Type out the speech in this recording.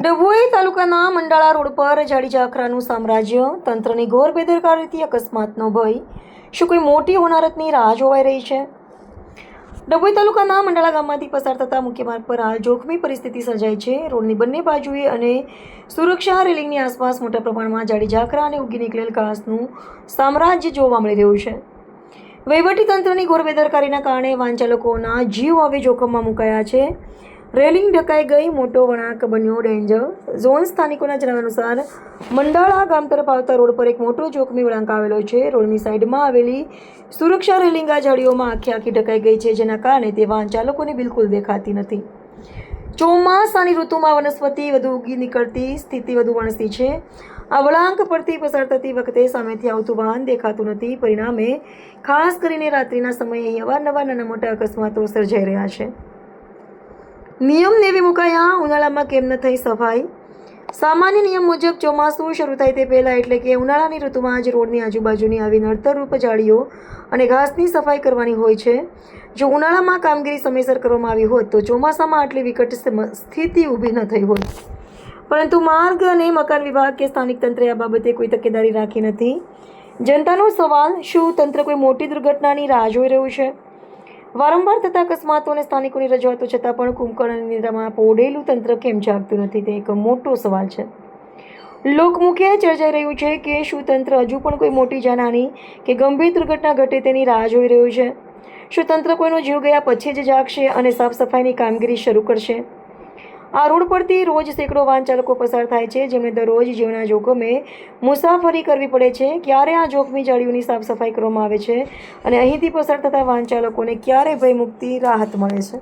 ડભોઈ તાલુકાના મંડાળા રોડ પર જાડી જાખરાનું સામ્રાજ્ય, તંત્રની ઘોર બેદરકારીથી અકસ્માતનો ભય. શું કોઈ મોટી હોનારતની રાહ જોવાઈ રહી છે? ડભોઈ તાલુકાના મંડાળા ગામમાંથી પસાર થતા મુખ્ય માર્ગ પર હાલ જોખમી પરિસ્થિતિ સર્જાઈ છે. રોડની બંને બાજુએ અને સુરક્ષા રેલિંગની આસપાસ મોટા પ્રમાણમાં જાડી જાખરા અને ઉગી નીકળેલ ઘાસનું સામ્રાજ્ય જોવા મળી રહ્યું છે. વહીવટી તંત્રની ઘોર બેદરકારીના કારણે વાહન ચાલકોના જીવ હવે જોખમમાં મુકાયા છે. રેલિંગ ઢકાઈ ગઈ, મોટો વળાંક બન્યો ડેન્જર ઝોન. સ્થાનિકોના જણાવ્યા અનુસાર મંડાળા ગામ તરફ આવતા રોડ પર એક મોટો જોખમી વળાંક આવેલો છે. રોડની સાઈડમાં આવેલી સુરક્ષા રેલિંગ આ જાળીઓમાં આખી ઢકાઈ ગઈ છે, જેના કારણે તે વાહન ચાલકોને બિલકુલ દેખાતી નથી. ચોમાસાની ઋતુમાં વનસ્પતિ વધુ ઉગી નીકળતી સ્થિતિ વધુ વણસી છે. આ વળાંક પરથી પસાર થતી વખતે સામેથી આવતું વાહન દેખાતું નથી. પરિણામે ખાસ કરીને રાત્રિના સમયે અહીં અવારનવાર નાના મોટા અકસ્માતો સર્જાઈ રહ્યા છે. નિયમ નેવી મુકાયા, ઉનાળામાં કેમ ન થઈ સફાઈ? સામાન્ય નિયમ મુજબ ચોમાસું શરૂ થાય તે પહેલાં એટલે કે ઉનાળાની ઋતુમાં જ રોડની આજુબાજુની આવી નડતરરૂપ જાળીઓ અને ઘાસની સફાઈ કરવાની હોય છે. જો ઉનાળામાં કામગીરી સમયસર કરવામાં આવી હોત તો ચોમાસામાં આટલી વિકટ સ્થિતિ ઊભી ન થઈ હોત. પરંતુ માર્ગ અને મકાન વિભાગ કે સ્થાનિક તંત્રે આ બાબતે કોઈ તકેદારી રાખી નથી. જનતાનો સવાલ, શું તંત્ર કોઈ મોટી દુર્ઘટનાની રાહ જોઈ રહ્યું છે? વારંવાર થતા અકસ્માતો અને સ્થાનિકોની રજૂઆતો છતાં પણ કુંભકર્ણ અને નિદ્રામાં પોડેલું તંત્ર કેમ જાગતું નથી, તે એક મોટો સવાલ છે. લોકમુખે ચર્ચાઈ રહ્યું છે કે શું તંત્ર હજુ પણ કોઈ મોટી જાનહાની કે ગંભીર દુર્ઘટના ઘટે તેની રાહ જોઈ રહ્યું છે? શું તંત્ર કોઈનો જીવ ગયા પછી જ જાગશે અને સાફ સફાઈની કામગીરી શરૂ કરશે? આ રોડ પરથી રોજ સેંકડો વાહન ચાલકો પસાર થાય છે, જેમને દરરોજ જીવના જોખમે મુસાફરી કરવી પડે છે. ક્યારે આ જોખમી જાળીઓની સાફ સફાઈ કરવામાં આવે છે અને અહીંથી પસાર થતા વાહન ચાલકોને ક્યારે ભયમુક્તિ રાહત મળે છે?